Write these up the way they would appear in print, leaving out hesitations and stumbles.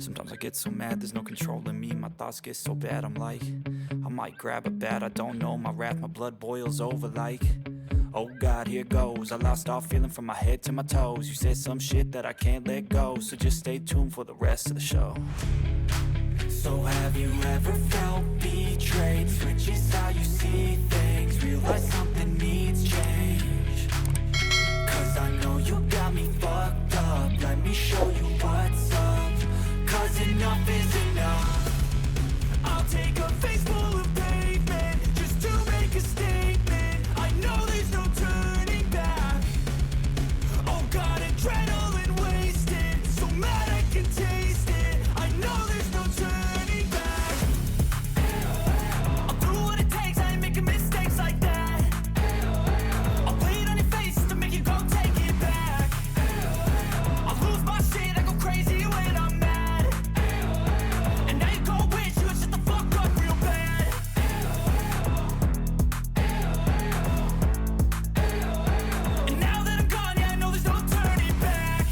Sometimes I get so mad, there's no controlling me. My thoughts get so bad, I'm like, I might grab a bat, I don't know. My wrath, my blood boils over like, oh God, here goes. I lost all feeling from my head to my toes. You said some shit that I can't let go, so just stay tuned for the rest of the show. So have you ever felt betrayed? Switches how you see things, realize something needs change. Cause I know you got me fucked up, let me show you what's up. Cause enough is enough. I'll take a face full of pavement just to make a statement. I know there's no turning back. Oh God, adrenaline wasted, so mad I can taste it. I know there's no turning back. I'll do what it takes, I ain't making mistakes like that. I'll bleed on your face to make you go take it back. I'll lose my shit, I go crazy when I'm mad. And now you go wish you would shut the fuck up real bad. And now that I'm gone, yeah, I know there's no turning back.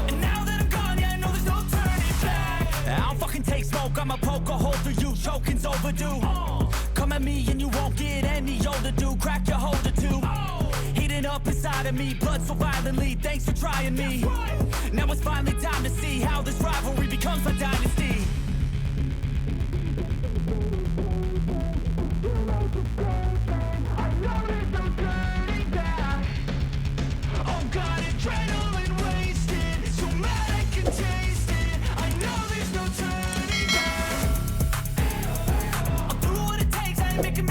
And now that I'm gone, yeah, I know there's no turning back. I don't fucking take smoke, I'ma poke a hole through you, choking's overdue. Come at me and you won't get any older, dude. Crack your holder too. Heating up inside of me, blood so violently. Thanks for trying me. Now it's finally time to see how this rivalry becomes a dynasty. Oh God, adrenaline wasted, so mad I can taste it. I know there's no turning back. I'll do what it takes, I ain't making